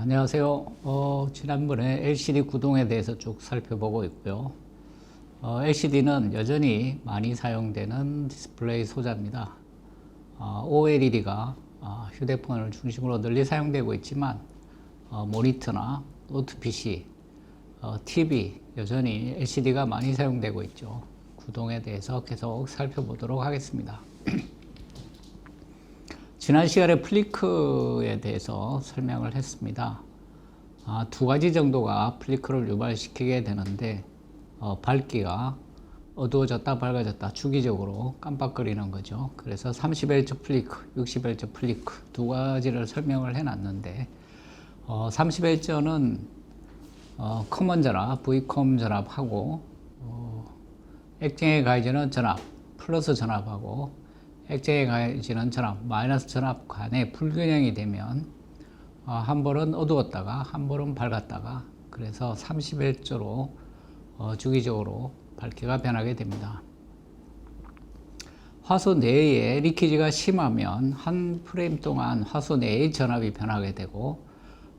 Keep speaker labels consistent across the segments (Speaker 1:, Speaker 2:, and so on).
Speaker 1: 안녕하세요. 지난번에 LCD 구동에 대해서 쭉 살펴보고 있고요. LCD는 여전히 많이 사용되는 디스플레이 소자입니다. OLED가 휴대폰을 중심으로 널리 사용되고 있지만 모니터나 노트 PC, TV 여전히 LCD가 많이 사용되고 있죠. 구동에 대해서 계속 살펴보도록 하겠습니다. 지난 시간에 플리크에 대해서 설명을 했습니다. 두 가지 정도가 플리크를 유발시키게 되는데 밝기가 어두워졌다 밝아졌다 주기적으로 깜빡거리는 거죠. 그래서 30Hz 플리크, 60Hz 플리크 두 가지를 설명을 해놨는데 30Hz는 커먼 전압, Vcom 전압하고 액정에 가해지는 전압, 플러스 전압하고 액정에 가해지는 전압, 마이너스 전압 간의 불균형이 되면 한 볼은 어두웠다가 한 볼은 밝았다가 그래서 30Hz로 주기적으로 밝기가 변하게 됩니다. 화소 내에 리키지가 심하면 한 프레임 동안 화소 내의 전압이 변하게 되고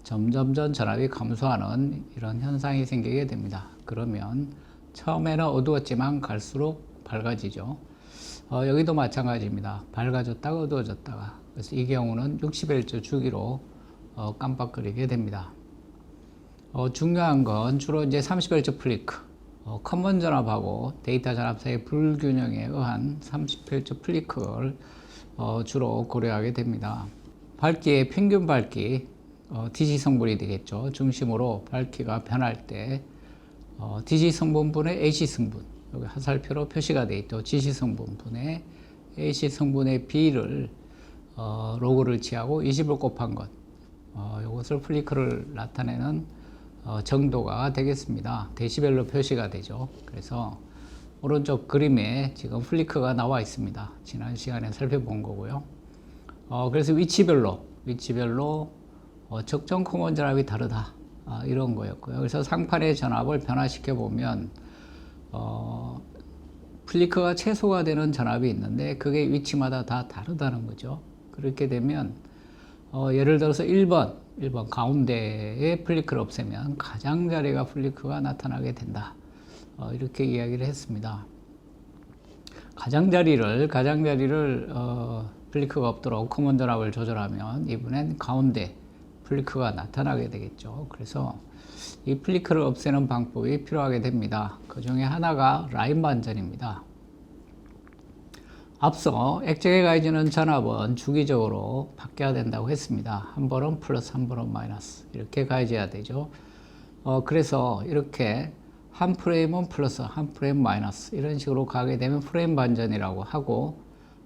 Speaker 1: 점점점 전압이 감소하는 이런 현상이 생기게 됩니다. 그러면 처음에는 어두웠지만 갈수록 밝아지죠. 여기도 마찬가지입니다. 밝아졌다가 어두워졌다가. 그래서 이 경우는 60Hz 주기로 깜빡거리게 됩니다. 중요한 건 주로 이제 30Hz 플리크, 커먼 전압하고 데이터 전압 사이의 불균형에 의한 30Hz 플리크를 주로 고려하게 됩니다. 밝기의 평균 밝기, DC 성분이 되겠죠. 중심으로 밝기가 변할 때 DC 성분분의 AC 성분, 여기 화살표로 표시가 되어 있죠. DC 성분분의 AC 성분의 B를 로그를 취하고 20을 곱한 것, 이것을 플리크를 나타내는 정도가 되겠습니다. 데시벨로 표시가 되죠. 그래서 오른쪽 그림에 지금 플리크가 나와 있습니다. 지난 시간에 살펴본 거고요. 그래서 위치별로 적정 커먼 전압이 다르다, 이런 거였고요. 그래서 상판의 전압을 변화시켜 보면 플리크가 최소가 되는 전압이 있는데 그게 위치마다 다 다르다는 거죠. 그렇게 되면 예를 들어서 1번 가운데에 플리크를 없애면 가장자리가 플리크가 나타나게 된다, 이렇게 이야기를 했습니다. 가장자리를 플리크가 없도록 커먼 전압을 조절하면 이번엔 가운데 플리크가 나타나게 되겠죠. 그래서 이 플리크를 없애는 방법이 필요하게 됩니다. 그 중에 하나가 라인 반전입니다. 앞서 액정에 가해지는 전압은 주기적으로 바뀌어야 된다고 했습니다. 한 번은 플러스, 한 번은 마이너스, 이렇게 가해져야 되죠. 그래서 이렇게 한 프레임은 플러스, 한 프레임 마이너스, 이런 식으로 가게 되면 프레임 반전이라고 하고,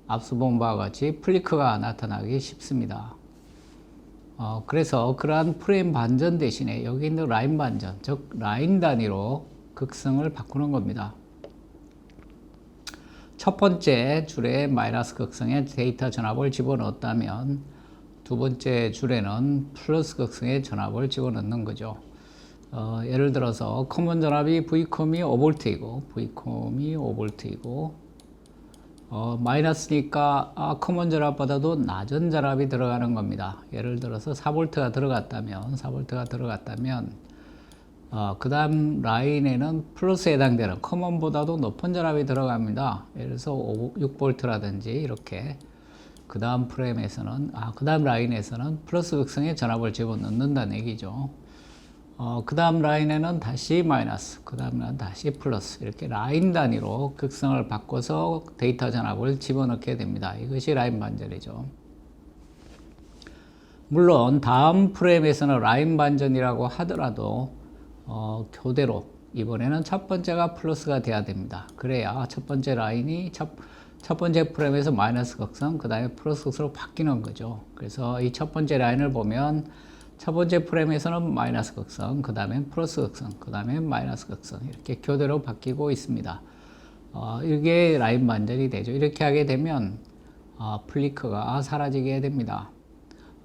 Speaker 1: 앞서 본 바와 같이 플리크가 나타나기 쉽습니다. 그래서 그러한 프레임 반전 대신에 여기 있는 라인 반전, 즉 라인 단위로 극성을 바꾸는 겁니다. 첫 번째 줄에 마이너스 극성의 데이터 전압을 집어넣었다면 두 번째 줄에는 플러스 극성의 전압을 집어넣는 거죠. 예를 들어서 커먼 전압이 Vcom이 5V이고 마이너스니까 커먼 전압보다도 낮은 전압이 들어가는 겁니다. 예를 들어서 4V가 들어갔다면 그 다음 라인에는 플러스에 해당되는 커먼보다도 높은 전압이 들어갑니다. 예를 들어서 6V라든지 이렇게 그 다음 프레임에서는 그 다음 라인에서는 플러스 극성의 전압을 집어넣는다는 얘기죠. 그 다음 라인에는 다시 마이너스, 그 다음은 다시 플러스, 이렇게 라인 단위로 극성을 바꿔서 데이터 전압을 집어넣게 됩니다. 이것이 라인 반전이죠. 물론 다음 프레임에서는 라인 반전이라고 하더라도 교대로 이번에는 첫 번째가 플러스가 돼야 됩니다. 그래야 첫 번째 라인이 첫 번째 프레임에서 마이너스 극성, 그 다음에 플러스 극성으로 바뀌는 거죠. 그래서 이 첫 번째 라인을 보면 첫 번째 프레임에서는 마이너스 극성, 그 다음에 플러스 극성, 그 다음에 마이너스 극성, 이렇게 교대로 바뀌고 있습니다. 이게 라인 반전이 되죠. 이렇게 하게 되면 플리크가 사라지게 됩니다.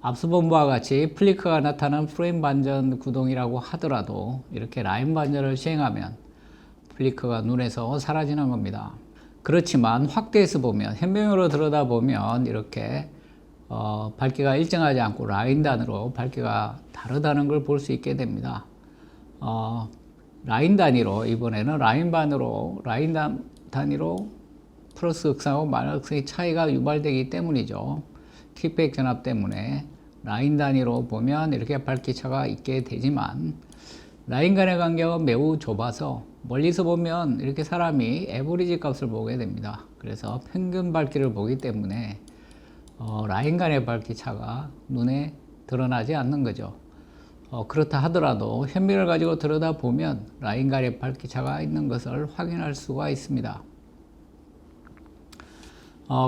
Speaker 1: 앞서 본 바와 같이 플리크가 나타나는 프레임 반전 구동이라고 하더라도 이렇게 라인 반전을 시행하면 플리크가 눈에서 사라지는 겁니다. 그렇지만 확대해서 보면, 현명으로 들여다보면 이렇게 밝기가 일정하지 않고 라인 단위로 밝기가 다르다는 걸 볼 수 있게 됩니다. 라인 단위로 이번에는 라인 단위로 플러스 극성하고 마이너스 극성의 차이가 유발되기 때문이죠. 킥백 전압 때문에 라인 단위로 보면 이렇게 밝기 차가 있게 되지만 라인 간의 간격은 매우 좁아서 멀리서 보면 이렇게 사람이 에버리지 값을 보게 됩니다. 그래서 평균 밝기를 보기 때문에 라인 간의 밝기 차가 눈에 드러나지 않는 거죠. 그렇다 하더라도 현미를 가지고 들여다보면 라인 간의 밝기 차가 있는 것을 확인할 수가 있습니다.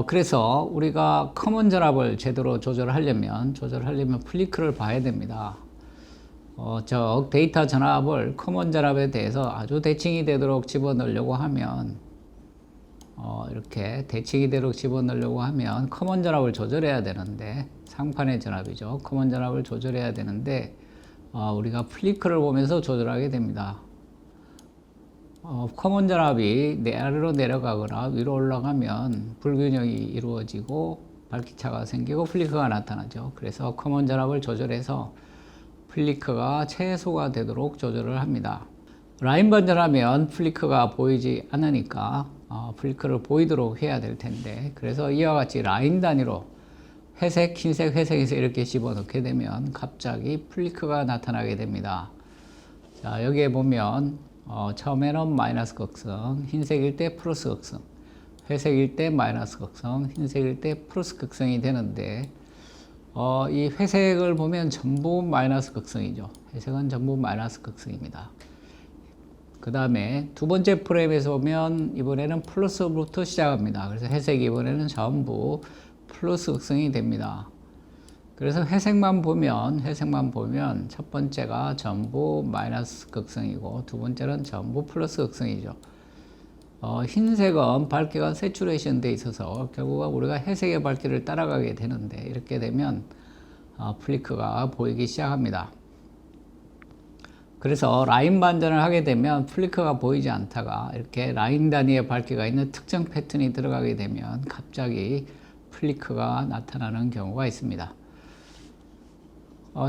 Speaker 1: 그래서 우리가 커먼 전압을 제대로 조절하려면 플리크를 봐야 됩니다. 즉 데이터 전압을 커먼 전압에 대해서 아주 대칭이 되도록 집어넣으려고 하면 이렇게 대칭이 되도록 집어넣으려고 하면 커먼 전압을 조절해야 되는데 상판의 전압이죠. 커먼 전압을 조절해야 되는데 우리가 플리크를 보면서 조절하게 됩니다. 커먼 전압이 아래로 내려가거나 위로 올라가면 불균형이 이루어지고 밝기차가 생기고 플리크가 나타나죠. 그래서 커먼 전압을 조절해서 플리크가 최소가 되도록 조절을 합니다. 라인 반전하면 플리크가 보이지 않으니까 플리크를 보이도록 해야 될 텐데, 그래서 이와 같이 라인 단위로 회색, 흰색, 회색에서 이렇게 집어넣게 되면 갑자기 플리크가 나타나게 됩니다. 자, 여기에 보면 처음에는 마이너스 극성, 흰색일 때 플러스 극성, 회색일 때 마이너스 극성, 흰색일 때 플러스 극성이 되는데 이 회색을 보면 전부 마이너스 극성이죠. 회색은 전부 마이너스 극성입니다. 그 다음에 두 번째 프레임에서 보면 이번에는 플러스부터 시작합니다. 그래서 회색이 이번에는 전부 플러스 극성이 됩니다. 그래서 회색만 보면 첫 번째가 전부 마이너스 극성이고 두 번째는 전부 플러스 극성이죠. 흰색은 밝기가 세츄레이션 돼 있어서 결국은 우리가 회색의 밝기를 따라가게 되는데, 이렇게 되면 플리크가 보이기 시작합니다. 그래서 라인 반전을 하게 되면 플리크가 보이지 않다가 이렇게 라인 단위의 밝기가 있는 특정 패턴이 들어가게 되면 갑자기 플리크가 나타나는 경우가 있습니다.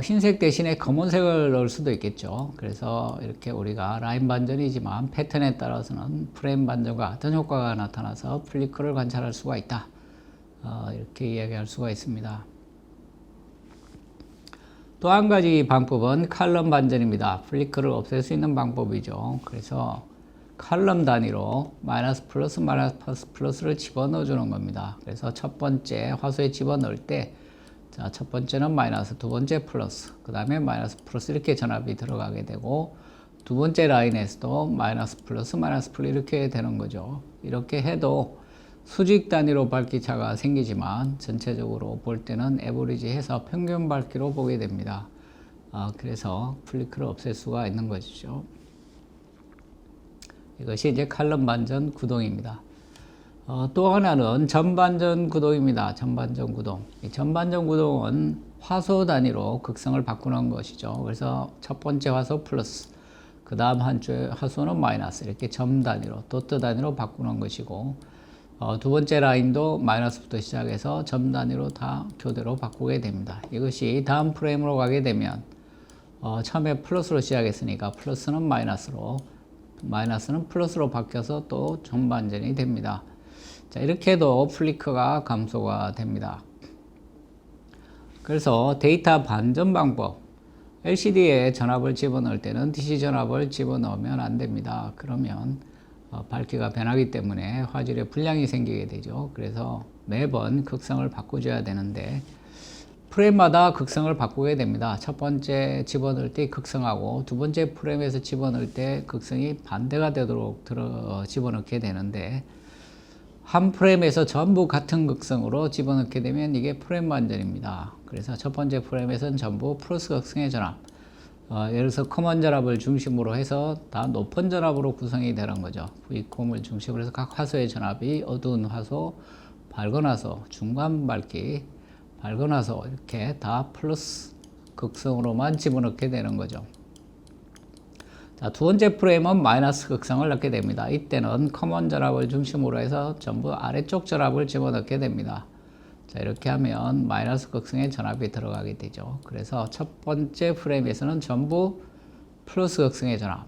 Speaker 1: 흰색 대신에 검은색을 넣을 수도 있겠죠. 그래서 이렇게 우리가 라인 반전이지만 패턴에 따라서는 프레임 반전과 같은 효과가 나타나서 플리크를 관찰할 수가 있다. 이렇게 이야기할 수가 있습니다. 또 한 가지 방법은 칼럼 반전입니다. 플리크를 없앨 수 있는 방법이죠. 그래서 칼럼 단위로 마이너스 플러스 마이너스 플러스를 집어넣어 주는 겁니다. 그래서 첫 번째 화소에 집어넣을 때 자, 첫 번째는 마이너스, 두 번째 플러스, 그 다음에 마이너스 플러스 이렇게 전압이 들어가게 되고, 두 번째 라인에서도 마이너스 플러스 이렇게 되는 거죠. 이렇게 해도 수직 단위로 밝기 차가 생기지만 전체적으로 볼 때는 에버리지 해서 평균 밝기로 보게 됩니다. 그래서 플리크를 없앨 수가 있는 것이죠. 이것이 이제 칼럼 반전 구동입니다. 또 하나는 전반전 구동입니다. 전반전 구동. 이 전반전 구동은 화소 단위로 극성을 바꾸는 것이죠. 그래서 첫 번째 화소 플러스, 그 다음 한 주의 화소는 마이너스, 이렇게 점 단위로, 도트 단위로 바꾸는 것이고, 두 번째 라인도 마이너스부터 시작해서 점 단위로 다 교대로 바꾸게 됩니다. 이것이 다음 프레임으로 가게 되면 처음에 플러스로 시작했으니까 플러스는 마이너스로, 마이너스는 플러스로 바뀌어서 또 전반전이 됩니다. 자, 이렇게 해도 플리크가 감소가 됩니다. 그래서 데이터 반전 방법, LCD에 전압을 집어넣을 때는 DC 전압을 집어넣으면 안 됩니다. 그러면 밝기가 변하기 때문에 화질에 불량이 생기게 되죠. 그래서 매번 극성을 바꿔줘야 되는데 프레임마다 극성을 바꾸게 됩니다. 첫 번째 집어넣을 때 극성하고 두 번째 프레임에서 집어넣을 때 극성이 반대가 되도록 집어넣게 되는데, 한 프레임에서 전부 같은 극성으로 집어넣게 되면 이게 프레임 반전입니다. 그래서 첫 번째 프레임에서는 전부 플러스 극성의 전압, 예를 들어서 커먼 전압을 중심으로 해서 다 높은 전압으로 구성이 되는 거죠. V콤을 중심으로 해서 각 화소의 전압이 어두운 화소, 밝은 화소, 중간 밝기, 밝은 화소 이렇게 다 플러스 극성으로만 집어넣게 되는 거죠. 자, 두 번째 프레임은 마이너스 극성을 넣게 됩니다. 이때는 커먼 전압을 중심으로 해서 전부 아래쪽 전압을 집어넣게 됩니다. 자, 자, 이렇게 하면 마이너스 극성의 전압이 들어가게 되죠. 그래서 첫 번째 프레임에서는 전부 플러스 극성의 전압,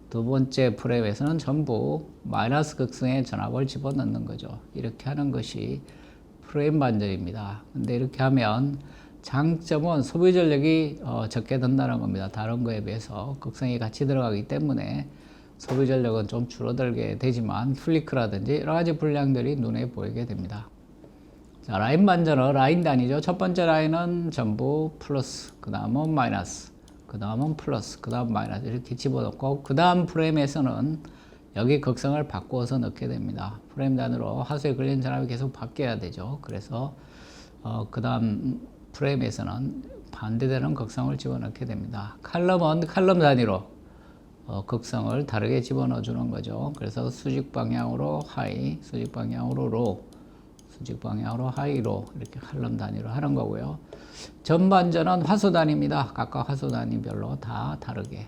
Speaker 1: 두 번째 프레임에서는 전부 마이너스 극성의 전압을 집어넣는 거죠. 이렇게 하는 것이 프레임 반전입니다. 근데 이렇게 하면 장점은 소비 전력이 적게 든다는 겁니다. 다른 거에 비해서 극성이 같이 들어가기 때문에 소비 전력은 좀 줄어들게 되지만 플리크라든지 여러 가지 불량들이 눈에 보이게 됩니다. 자, 라인 반전은 라인 단위죠. 첫 번째 라인은 전부 플러스, 그 다음은 마이너스, 그 다음은 플러스, 그 다음 마이너스 이렇게 집어넣고 그 다음 프레임에서는 여기 극성을 바꾸어서 넣게 됩니다. 프레임 단위로 하수에 걸린 전압이 계속 바뀌어야 되죠. 그래서 그 다음 프레임에서는 반대되는 극성을 집어넣게 됩니다. 칼럼은 칼럼 단위로 극성을 다르게 집어넣어 주는 거죠. 그래서 수직 방향으로 하이, 수직 방향으로 로, 수직 방향으로 하이로 이렇게 칼럼 단위로 하는 거고요. 전반전은 화수 단위입니다. 각각 화수 단위별로 다 다르게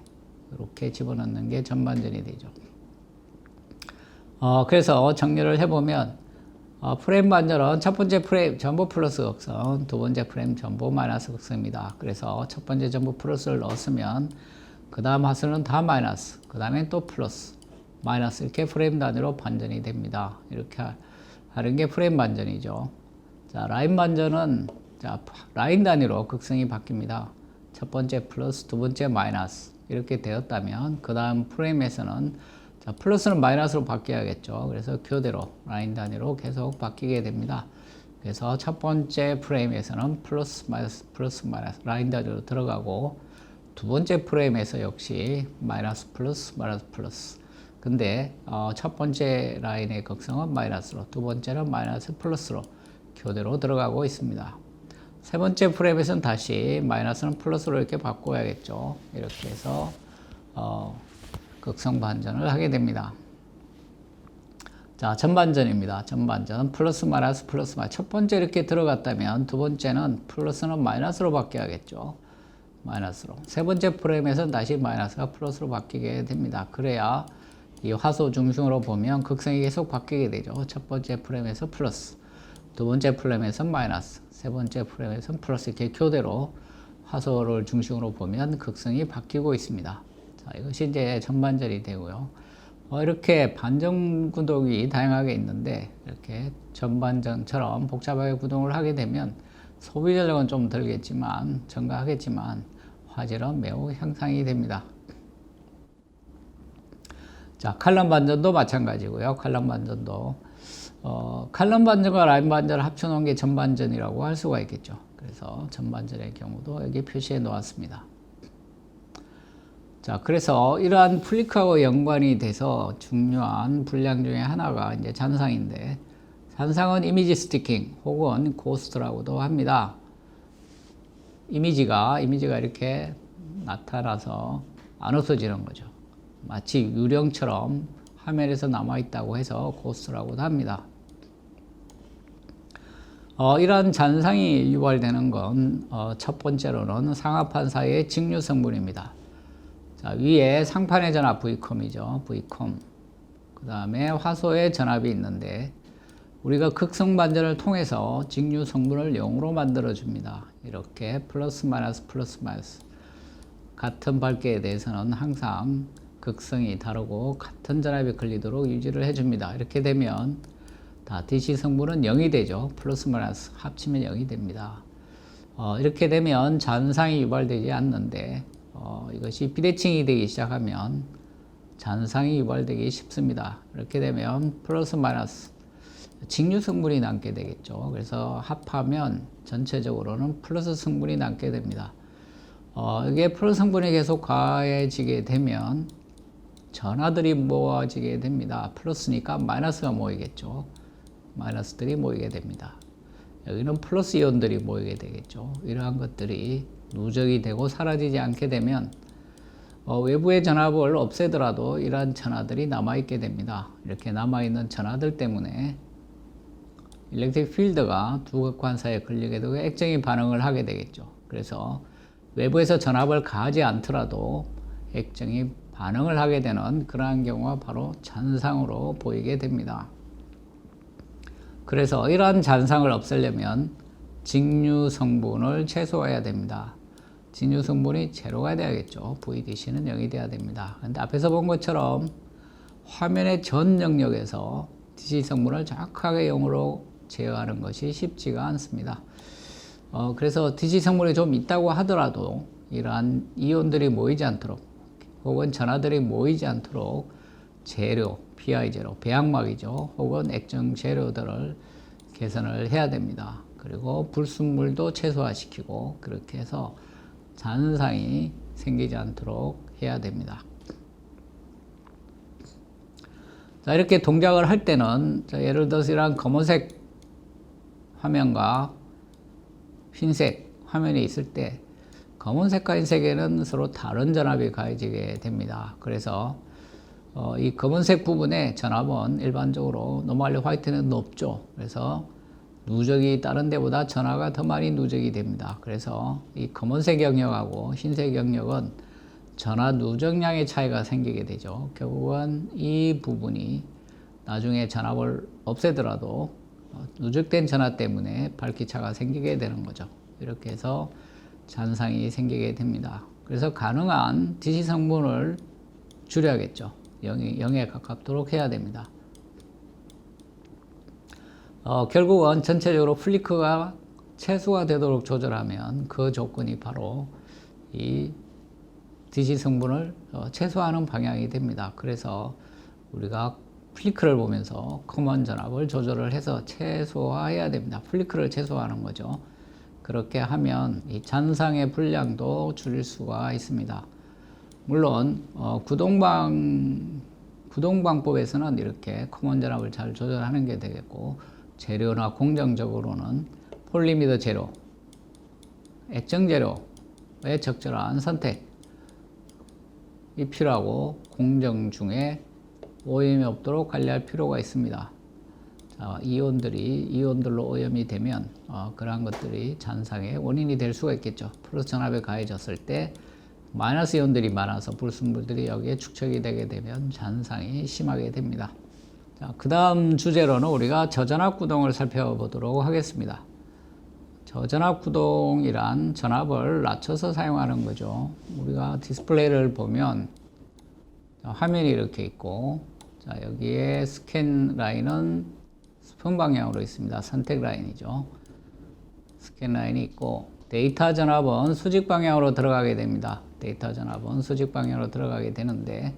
Speaker 1: 이렇게 집어넣는 게 전반전이 되죠. 그래서 정리를 해보면 프레임 반전은 첫 번째 프레임 전부 플러스 극성, 두 번째 프레임 전부 마이너스 극성입니다. 그래서 첫 번째 전부 플러스를 넣었으면 그 다음 화수는 다 마이너스, 그 다음에 또 플러스, 마이너스 이렇게 프레임 단위로 반전이 됩니다. 이렇게 하는 게 프레임 반전이죠. 자, 라인 반전은 자, 라인 단위로 극성이 바뀝니다. 첫 번째 플러스, 두 번째 마이너스 이렇게 되었다면 그 다음 프레임에서는 자, 플러스는 마이너스로 바뀌어야겠죠. 그래서 교대로 라인 단위로 계속 바뀌게 됩니다. 그래서 첫 번째 프레임에서는 플러스 마이너스 라인 단위로 들어가고 두 번째 프레임에서 역시 마이너스 플러스 근데 첫 번째 라인의 극성은 마이너스로, 두 번째는 마이너스 플러스로 교대로 들어가고 있습니다. 세 번째 프레임에서는 다시 마이너스는 플러스로 이렇게 바꿔야겠죠. 이렇게 해서 극성 반전을 하게 됩니다. 자, 전반전입니다. 전반전 플러스 마이너스. 첫 번째 이렇게 들어갔다면 두 번째는 플러스는 마이너스로 바뀌어야겠죠. 마이너스로. 세 번째 프레임에서는 다시 마이너스가 플러스로 바뀌게 됩니다. 그래야 이 화소 중심으로 보면 극성이 계속 바뀌게 되죠. 첫 번째 프레임에서 플러스, 두 번째 프레임에서 마이너스, 세 번째 프레임에서 플러스 이렇게 교대로 화소를 중심으로 보면 극성이 바뀌고 있습니다. 자, 이것이 이제 전반전이 되고요. 이렇게 반전 구동이 다양하게 있는데 이렇게 전반전처럼 복잡하게 구동을 하게 되면 소비 전력은 좀 들겠지만 증가하겠지만 화질은 매우 향상이 됩니다. 자, 칼럼 반전도 마찬가지고요. 칼럼 반전도 칼럼 반전과 라인 반전을 합쳐놓은 게 전반전이라고 할 수가 있겠죠. 그래서 전반전의 경우도 여기 표시해 놓았습니다. 자, 그래서 이러한 플리크하고 연관이 돼서 중요한 분량 중에 하나가 이제 잔상인데, 잔상은 이미지 스티킹 혹은 고스트라고도 합니다. 이미지가 이렇게 나타나서 안 없어지는 거죠. 마치 유령처럼 화면에서 남아있다고 해서 고스트라고도 합니다. 이러한 잔상이 유발되는 건 첫 번째로는 상하판 사이의 직류 성분입니다. 자, 위에 상판의 전압 V컴이죠. V컴. 그 다음에 화소의 전압이 있는데 우리가 극성 반전을 통해서 직류 성분을 0으로 만들어 줍니다. 이렇게 플러스 마이너스 같은 밝기에 대해서는 항상 극성이 다르고 같은 전압이 걸리도록 유지를 해줍니다. 이렇게 되면 다 DC 성분은 0이 되죠. 플러스 마이너스 합치면 0이 됩니다. 이렇게 되면 잔상이 유발되지 않는데 이것이 비대칭이 되기 시작하면 잔상이 유발되기 쉽습니다. 이렇게 되면 플러스 마이너스 직류 성분이 남게 되겠죠. 그래서 합하면 전체적으로는 플러스 성분이 남게 됩니다. 이게 플러스 성분이 계속 가해지게 되면 전하들이 모아지게 됩니다. 플러스니까 마이너스가 모이겠죠. 마이너스들이 모이게 됩니다. 여기는 플러스 이온들이 모이게 되겠죠. 이러한 것들이 누적이 되고 사라지지 않게 되면 외부의 전압을 없애더라도 이러한 전하들이 남아있게 됩니다. 이렇게 남아있는 전하들 때문에 일렉트릭 필드가 두 극관 사이에 걸리게 되고 액정이 반응을 하게 되겠죠. 그래서 외부에서 전압을 가하지 않더라도 액정이 반응을 하게 되는 그러한 경우가 바로 잔상으로 보이게 됩니다. 그래서 이러한 잔상을 없애려면 직류 성분을 최소화해야 됩니다. 직류 성분이 제로가 돼야겠죠. VDC는 0이 돼야 됩니다. 근데 앞에서 본 것처럼 화면의 전 영역에서 DC 성분을 정확하게 0으로 제어하는 것이 쉽지가 않습니다. 그래서 DC 성분이 좀 있다고 하더라도 이러한 이온들이 모이지 않도록 혹은 전하들이 모이지 않도록 재료, PI 재료, 배양막이죠. 혹은 액정 재료들을 개선을 해야 됩니다. 그리고 불순물도 최소화시키고 그렇게 해서 잔상이 생기지 않도록 해야 됩니다. 자, 이렇게 동작을 할 때는 예를 들어서 이런 검은색 화면과 흰색 화면이 있을 때 검은색과 흰색에는 서로 다른 전압이 가해지게 됩니다. 그래서 이 검은색 부분에 전압은 일반적으로 노멀리 화이트는 높죠. 그래서 누적이 다른 데보다 전하가 더 많이 누적이 됩니다. 그래서 이 검은색 영역하고 흰색 영역은 전하 누적량의 차이가 생기게 되죠. 결국은 이 부분이 나중에 전압을 없애더라도 누적된 전하 때문에 밝기차가 생기게 되는 거죠. 이렇게 해서 잔상이 생기게 됩니다. 그래서 가능한 DC 성분을 줄여야겠죠. 0에 가깝도록 해야 됩니다. 결국은 전체적으로 플리크가 최소화 되도록 조절하면 그 조건이 바로 이 DC 성분을 최소화하는 방향이 됩니다. 그래서 우리가 플리크를 보면서 커먼 전압을 조절을 해서 최소화해야 됩니다. 플리크를 최소화하는 거죠. 그렇게 하면 이 잔상의 분량도 줄일 수가 있습니다. 물론 구동방법에서는 이렇게 커먼 전압을 잘 조절하는 게 되겠고 재료나 공정적으로는 폴리미드 재료, 액정 재료의 적절한 선택이 필요하고 공정 중에 오염이 없도록 관리할 필요가 있습니다. 자, 이온들로 오염이 되면 그러한 것들이 잔상의 원인이 될 수가 있겠죠. 플러스 전압에 가해졌을 때 마이너스 이온들이 많아서 불순물들이 여기에 축적이 되게 되면 잔상이 심하게 됩니다. 자, 그 다음 주제로는 우리가 저전압 구동을 살펴보도록 하겠습니다. 저전압 구동이란 전압을 낮춰서 사용하는 거죠. 우리가 디스플레이를 보면 화면이 이렇게 있고, 자, 여기에 스캔 라인은 스폰 방향으로 있습니다. 선택 라인이죠. 스캔 라인이 있고, 데이터 전압은 수직 방향으로 들어가게 됩니다. 데이터 전압은 수직 방향으로 들어가게 되는데,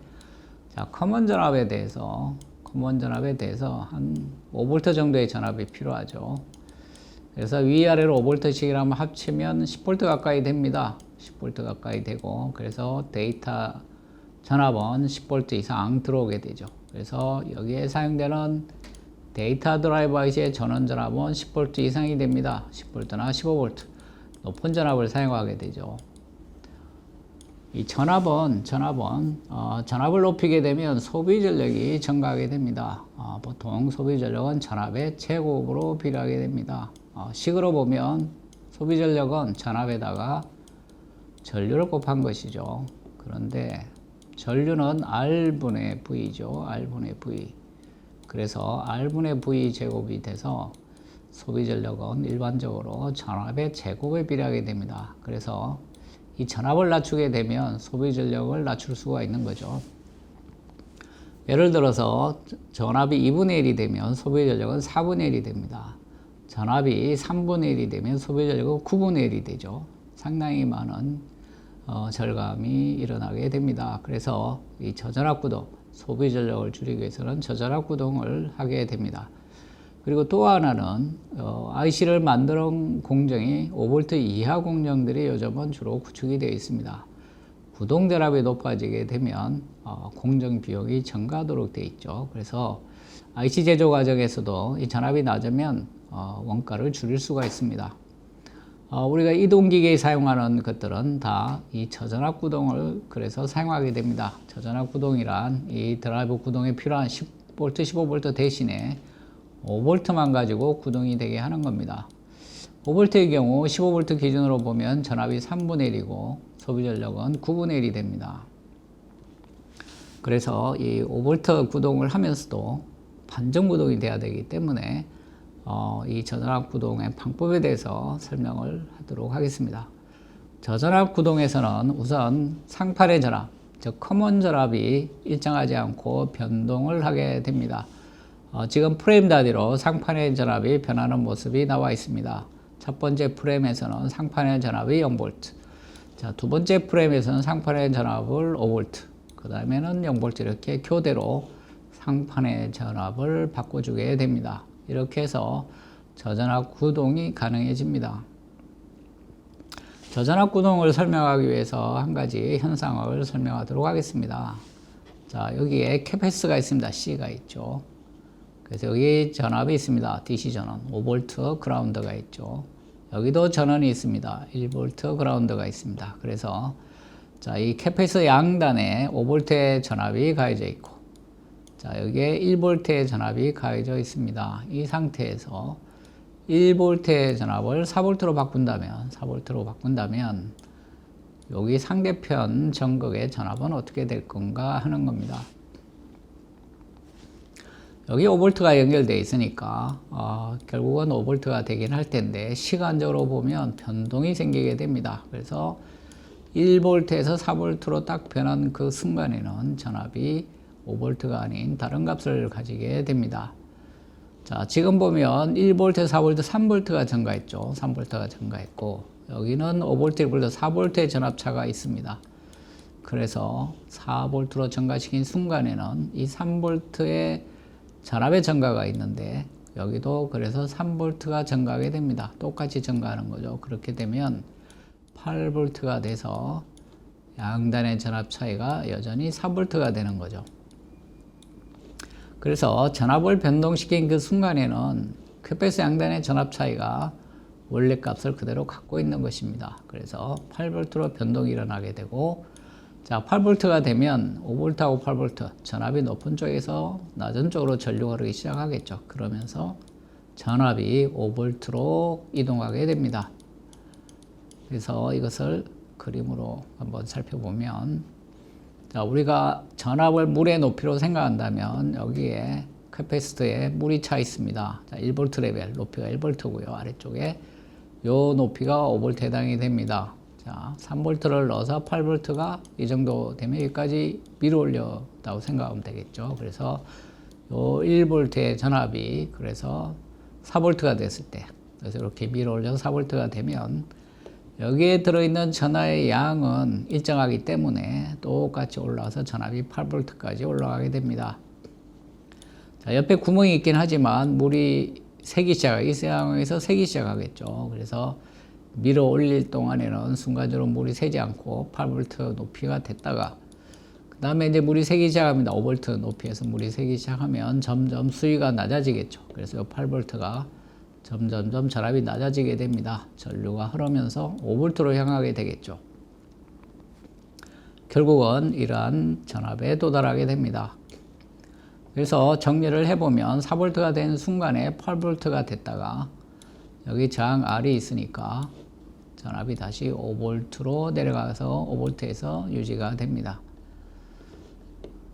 Speaker 1: 자, 커먼 전압에 대해서 한 5V 정도의 전압이 필요하죠. 그래서 위아래로 5V씩이라면 합치면 10V 가까이 됩니다. 10V 가까이 되고, 그래서 데이터 전압은 10V 이상 들어오게 되죠. 그래서 여기에 사용되는 데이터 드라이버 IC의 전원 전압은 10V 이상이 됩니다. 10V나 15V 높은 전압을 사용하게 되죠. 이 전압을 높이게 되면 소비 전력이 증가하게 됩니다. 보통 소비 전력은 전압의 제곱으로 비례하게 됩니다. 식으로 보면 소비 전력은 전압에다가 전류를 곱한 것이죠. 그런데 전류는 R분의 V죠. R분의 V. 그래서 R분의 V 제곱이 돼서 소비 전력은 일반적으로 전압의 제곱에 비례하게 됩니다. 그래서 이 전압을 낮추게 되면 소비 전력을 낮출 수가 있는 거죠. 예를 들어서 전압이 2분의 1이 되면 소비 전력은 4분의 1이 됩니다. 전압이 3분의 1이 되면 소비 전력은 9분의 1이 되죠. 상당히 많은 절감이 일어나게 됩니다. 그래서 이 저전압 구동, 소비 전력을 줄이기 위해서는 저전압 구동을 하게 됩니다. 그리고 또 하나는 IC를 만드는 공정이 5V 이하 공정들이 요즘은 주로 구축이 되어 있습니다. 구동 전압이 높아지게 되면 공정 비용이 증가하도록 되어 있죠. 그래서 IC 제조 과정에서도 이 전압이 낮으면 원가를 줄일 수가 있습니다. 우리가 이동기계에 사용하는 것들은 다 이 저전압 구동을 그래서 사용하게 됩니다. 저전압 구동이란 이 드라이브 구동에 필요한 10V, 15V 대신에 5V만 가지고 구동이 되게 하는 겁니다. 5V의 경우 15V 기준으로 보면 전압이 3분의 1이고 소비 전력은 9분의 1이 됩니다. 그래서 이 5V 구동을 하면서도 반전 구동이 돼야 되기 때문에 이 저전압 구동의 방법에 대해서 설명을 하도록 하겠습니다. 저전압 구동에서는 우선 상판의 전압, 즉 커먼 전압이 일정하지 않고 변동을 하게 됩니다. 지금 프레임 단위로 상판의 전압이 변하는 모습이 나와 있습니다. 첫 번째 프레임에서는 상판의 전압이 0V, 자, 두 번째 프레임에서는 상판의 전압을 5V, 그 다음에는 0V 이렇게 교대로 상판의 전압을 바꿔주게 됩니다. 이렇게 해서 저전압 구동이 가능해집니다. 저전압 구동을 설명하기 위해서 한 가지 현상을 설명하도록 하겠습니다. 자, 여기에 캐패스가 있습니다. C가 있죠. 그래서 여기 전압이 있습니다. DC 전원 5V 그라운드가 있죠. 여기도 전원이 있습니다. 1V 그라운드가 있습니다. 그래서 자, 이 캐패스 양단에 5V의 전압이 가해져 있고, 자, 여기에 1V의 전압이 가해져 있습니다. 이 상태에서 1V의 전압을 4V로 바꾼다면 여기 상대편 전극의 전압은 어떻게 될 건가 하는 겁니다. 여기 5V가 연결되어 있으니까 결국은 5V가 되긴 할 텐데 시간적으로 보면 변동이 생기게 됩니다. 그래서 1V에서 4V로 딱 변한 그 순간에는 전압이 5V가 아닌 다른 값을 가지게 됩니다. 자, 지금 보면 1V에서 4V, 3V가 증가했죠. 3V가 증가했고, 여기는 5V, 1V, 4V의 전압차가 있습니다. 그래서 4V로 증가시킨 순간에는 이 3V의 전압의 증가가 있는데, 여기도 그래서 3V가 증가하게 됩니다. 똑같이 증가하는 거죠. 그렇게 되면 8V가 돼서 양단의 전압 차이가 여전히 4V가 되는 거죠. 그래서 전압을 변동시킨 그 순간에는 캐패스 양단의 전압 차이가 원래 값을 그대로 갖고 있는 것입니다. 그래서 8V로 변동이 일어나게 되고, 자, 8V가 되면 5V하고 8V 전압이 높은 쪽에서 낮은 쪽으로 전류가 흐르기 시작하겠죠. 그러면서 전압이 5V로 이동하게 됩니다. 그래서 이것을 그림으로 한번 살펴보면, 자, 우리가 전압을 물의 높이로 생각한다면 여기에 캐패시터에 물이 차 있습니다. 자, 1V 레벨, 높이가 1V고요. 아래쪽에 요 높이가 5V 해당이 됩니다. 자, 3V를 넣어서 8V가 이 정도 되면 여기까지 밀어 올렸다고 생각하면 되겠죠. 그래서 요 1V의 전압이 그래서 4V가 됐을 때, 그래서 이렇게 밀어 올려서 4V가 되면 여기에 들어있는 전압의 양은 일정하기 때문에 똑같이 올라와서 전압이 8V까지 올라가게 됩니다. 자, 옆에 구멍이 있긴 하지만 물이 새기 시작하고, 이 상황에서 새기 시작하겠죠. 그래서 밀어 올릴 동안에는 순간적으로 물이 새지 않고 8V 높이가 됐다가, 그 다음에 이제 물이 새기 시작합니다. 5V 높이에서 물이 새기 시작하면 점점 수위가 낮아지겠죠. 그래서 이 8V가 점점점 전압이 낮아지게 됩니다. 전류가 흐르면서 5V로 향하게 되겠죠. 결국은 이러한 전압에 도달하게 됩니다. 그래서 정리를 해보면 4V가 된 순간에 8V가 됐다가 여기 저항 R이 있으니까 전압이 다시 5V로 내려가서 5V에서 유지가 됩니다.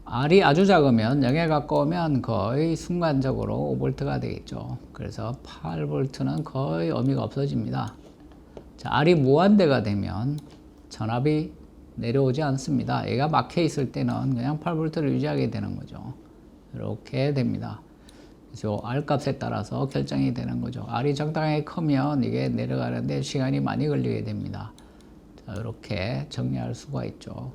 Speaker 1: R이 아주 작으면 0에 가까우면 거의 순간적으로 5V가 되겠죠. 그래서 8V는 거의 의미가 없어집니다. 자, R이 무한대가 되면 전압이 내려오지 않습니다. 얘가 막혀 있을 때는 그냥 8V를 유지하게 되는 거죠. 이렇게 됩니다. 그래서 R 값에 따라서 결정이 되는 거죠. R이 적당하게 크면 이게 내려가는데 시간이 많이 걸리게 됩니다. 자, 이렇게 정리할 수가 있죠.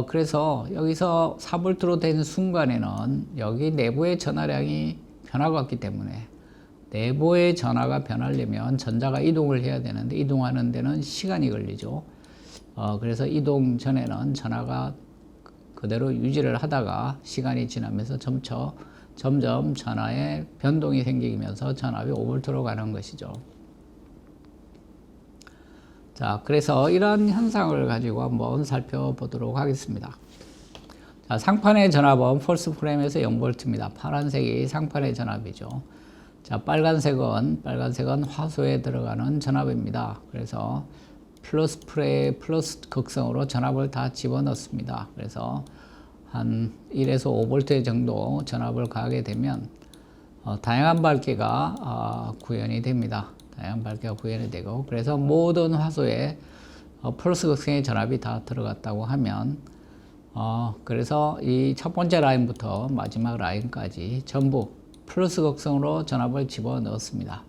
Speaker 1: 그래서 여기서 4V로 된 순간에는 여기 내부의 전하량이 변화가 없기 때문에 내부의 전하가 변하려면 전자가 이동을 해야 되는데 이동하는 데는 시간이 걸리죠. 그래서 이동 전에는 전하가 그대로 유지를 하다가 시간이 지나면서 점점 전하에 변동이 생기면서 전압이 5V로 가는 것이죠. 자, 그래서 이런 현상을 가지고 한번 살펴보도록 하겠습니다. 자, 상판의 전압은 펄스 프레임에서 0V입니다. 파란색이 상판의 전압이죠. 자, 빨간색은 화소에 들어가는 전압입니다. 그래서 플러스 극성으로 전압을 다 집어넣습니다. 그래서 한 1에서 5V 정도 전압을 가하게 되면 다양한 밝기가 구현이 됩니다. 다양한 밝기가 구현이 되고, 그래서 모든 화소에 플러스 극성의 전압이 다 들어갔다고 하면, 그래서 이 첫 번째 라인부터 마지막 라인까지 전부 플러스 극성으로 전압을 집어넣었습니다.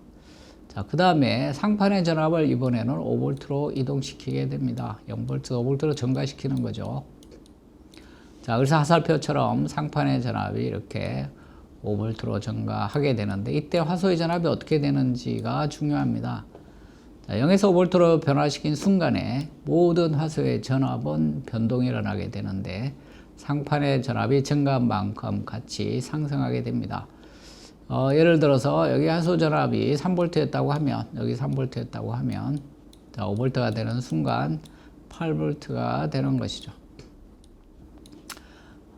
Speaker 1: 자, 그 다음에 상판의 전압을 이번에는 5V로 이동시키게 됩니다. 0V, 5V로 증가시키는 거죠. 자, 그래서 화살표처럼 상판의 전압이 이렇게 5V로 증가하게 되는데, 이때 화소의 전압이 어떻게 되는지가 중요합니다. 자, 0에서 5V로 변화시킨 순간에 모든 화소의 전압은 변동이 일어나게 되는데, 상판의 전압이 증가한 만큼 같이 상승하게 됩니다. 예를 들어서 여기 화소 전압이 3V였다고 하면, 여기 3V였다고 하면, 자, 5V가 되는 순간 8V가 되는 것이죠.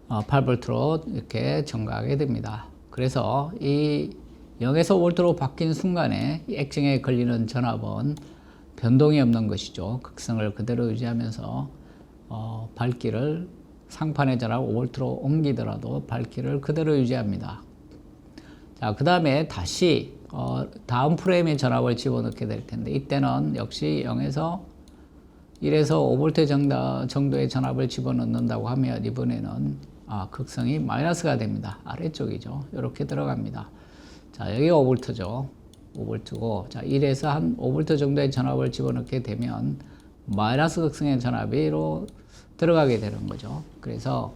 Speaker 1: 8V로 이렇게 증가하게 됩니다. 그래서 이 0에서 5V로 바뀐 순간에 이 액정에 걸리는 전압은 변동이 없는 것이죠. 극성을 그대로 유지하면서 밝기를 상판의 전압 5V로 옮기더라도 밝기를 그대로 유지합니다. 자, 그 다음에 다시 다음 프레임의 전압을 집어넣게 될 텐데, 이때는 역시 0에서 1에서 5V 정도의 전압을 집어넣는다고 하면 이번에는 극성이 마이너스가 됩니다. 아래쪽이죠. 이렇게 들어갑니다. 자, 여기가 5V죠. 5V고, 자, 1에서 한 5V 정도의 전압을 집어넣게 되면 마이너스 극성의 전압으로 들어가게 되는 거죠. 그래서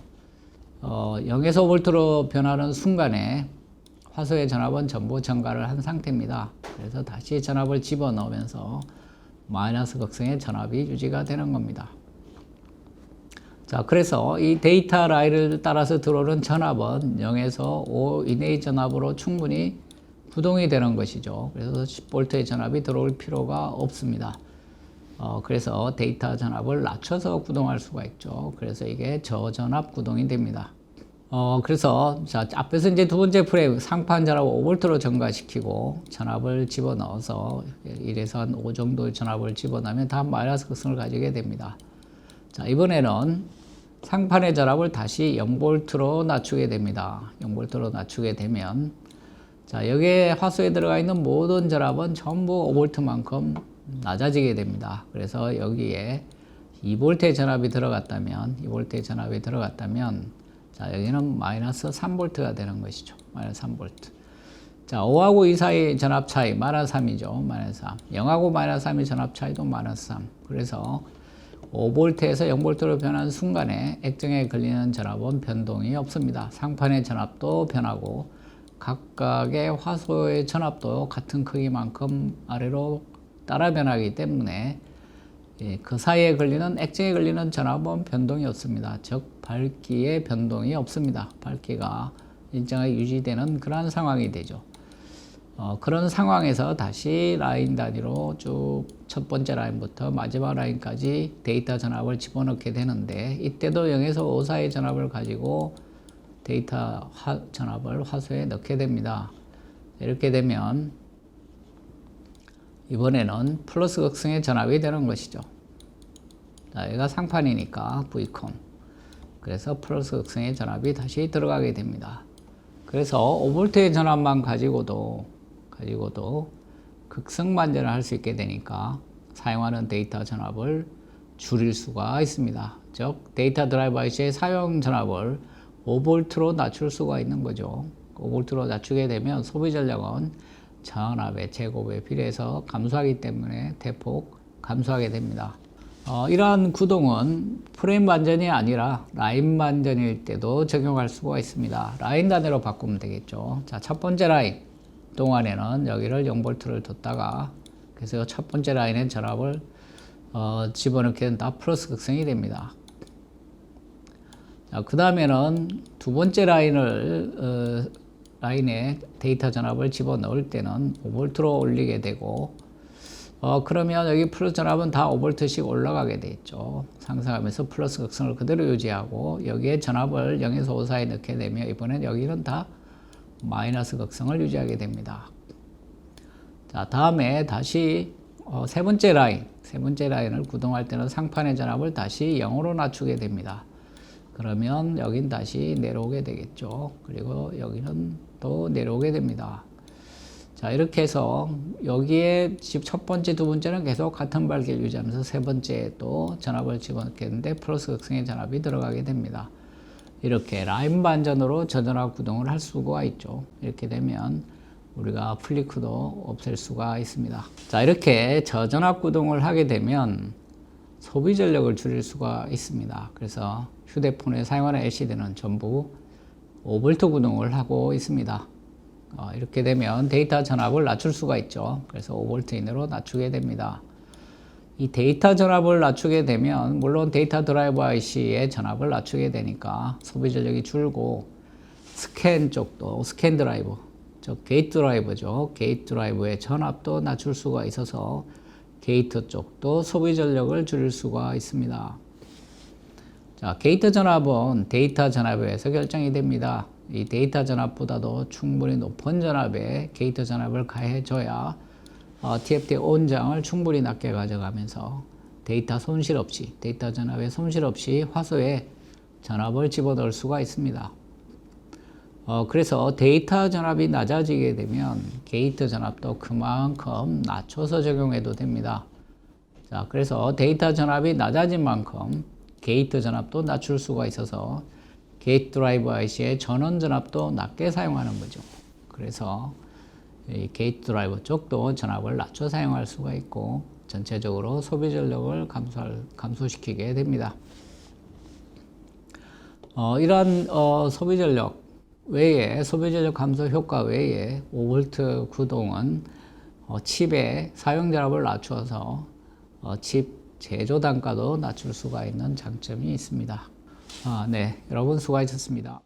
Speaker 1: 0에서 5V로 변하는 순간에 화소의 전압은 전부 증가를 한 상태입니다. 그래서 다시 전압을 집어넣으면서 마이너스 극성의 전압이 유지가 되는 겁니다. 자, 그래서 이 데이터 라인을 따라서 들어오는 전압은 0에서 5 이내의 전압으로 충분히 구동이 되는 것이죠. 그래서 10V의 전압이 들어올 필요가 없습니다. 그래서 데이터 전압을 낮춰서 구동할 수가 있죠. 그래서 이게 저전압 구동이 됩니다. 그래서 자, 앞에서 이제 두 번째 프레임 상판 전압을 5V로 증가시키고 전압을 집어넣어서 1에서 한 5 정도의 전압을 집어넣으면 다 마이너스 극성을 가지게 됩니다. 자, 이번에는 상판의 전압을 다시 0V로 낮추게 됩니다. 0V로 낮추게 되면, 자, 여기에 화소에 들어가 있는 모든 전압은 전부 5V만큼 낮아지게 됩니다. 그래서 여기에 2V의 전압이 들어갔다면, 자, 여기는 마이너스 3V가 되는 것이죠. 마이너스 3V. 자, 5하고 2 사이 전압 차이, 마이너스 3이죠. 마이너스 3. 0하고 마이너스 3의 전압 차이도 마이너스 3. 그래서 5V에서 0V로 변한 순간에 액정에 걸리는 전압은 변동이 없습니다. 상판의 전압도 변하고 각각의 화소의 전압도 같은 크기만큼 아래로 따라 변하기 때문에 그 사이에 걸리는 액정에 걸리는 전압은 변동이 없습니다. 즉 밝기에 변동이 없습니다. 밝기가 일정하게 유지되는 그런 상황이 되죠. 그런 상황에서 다시 라인 단위로 쭉 첫 번째 라인부터 마지막 라인까지 데이터 전압을 집어넣게 되는데, 이때도 0에서 5 사이 전압을 가지고 데이터 전압을 화소에 넣게 됩니다. 이렇게 되면 이번에는 플러스 극성의 전압이 되는 것이죠. 자, 여기가 상판이니까 V콘. 그래서 플러스 극성의 전압이 다시 들어가게 됩니다. 그래서 5V의 전압만 가지고도 극성 반전을 할 수 있게 되니까 사용하는 데이터 전압을 줄일 수가 있습니다. 즉 데이터 드라이버 IC의 사용 전압을 5V로 낮출 수가 있는 거죠. 5V로 낮추게 되면 소비 전력은 전압의 제곱에 비례해서 감소하기 때문에 대폭 감소하게 됩니다. 이러한 구동은 프레임 반전이 아니라 라인 반전일 때도 적용할 수가 있습니다. 라인 단위로 바꾸면 되겠죠. 자, 첫 번째 라인 동안에는 여기를 0V를 뒀다가, 그래서 첫 번째 라인에 전압을 집어넣게 된다. 플러스 극성이 됩니다. 자, 그 다음에는 두 번째 라인에 데이터 전압을 집어넣을 때는 5V로 올리게 되고, 그러면 여기 플러스 전압은 다 5V씩 올라가게 되겠죠. 상승하면서 플러스 극성을 그대로 유지하고, 여기에 전압을 0에서 5 사이에 넣게 되면 이번엔 여기는 다 마이너스 극성을 유지하게 됩니다. 자, 다음에 다시 세 번째 라인을 구동할 때는 상판의 전압을 다시 0으로 낮추게 됩니다. 그러면 여긴 다시 내려오게 되겠죠. 그리고 여기는 또 내려오게 됩니다. 자, 이렇게 해서 여기에 첫 번째, 두 번째는 계속 같은 밝기를 유지하면서 세 번째에 또 전압을 집어넣겠는데 플러스 극성의 전압이 들어가게 됩니다. 이렇게 라인 반전으로 저전압 구동을 할 수가 있죠. 이렇게 되면 우리가 플리크도 없앨 수가 있습니다. 자, 이렇게 저전압 구동을 하게 되면 소비 전력을 줄일 수가 있습니다. 그래서 휴대폰에 사용하는 LCD는 전부 5V 구동을 하고 있습니다. 이렇게 되면 데이터 전압을 낮출 수가 있죠. 그래서 5V 이내로 낮추게 됩니다. 이 데이터 전압을 낮추게 되면 물론 데이터 드라이버 IC의 전압을 낮추게 되니까 소비 전력이 줄고 스캔 쪽도 스캔 드라이버, 즉 게이트 드라이버죠. 게이트 드라이버의 전압도 낮출 수가 있어서 게이트 쪽도 소비 전력을 줄일 수가 있습니다. 자, 게이트 전압은 데이터 전압에 의해서 결정이 됩니다. 이 데이터 전압보다도 충분히 높은 전압에 게이트 전압을 가해줘야 TFT 온장을 충분히 낮게 가져가면서 데이터 손실 없이, 데이터 전압에 손실 없이 화소에 전압을 집어넣을 수가 있습니다. 그래서 데이터 전압이 낮아지게 되면 게이트 전압도 그만큼 낮춰서 적용해도 됩니다. 자, 그래서 데이터 전압이 낮아진 만큼 게이트 전압도 낮출 수가 있어서 게이트 드라이버 IC의 전원 전압도 낮게 사용하는 거죠. 그래서 이 게이트 드라이버 쪽도 전압을 낮춰 사용할 수가 있고 전체적으로 소비 전력을 감소시키게 됩니다. 이러한 소비 전력 외에 소비 전력 감소 효과 외에 5V 구동은 칩의 사용 전압을 낮춰서 칩 제조 단가도 낮출 수가 있는 장점이 있습니다. 네, 여러분 수고하셨습니다.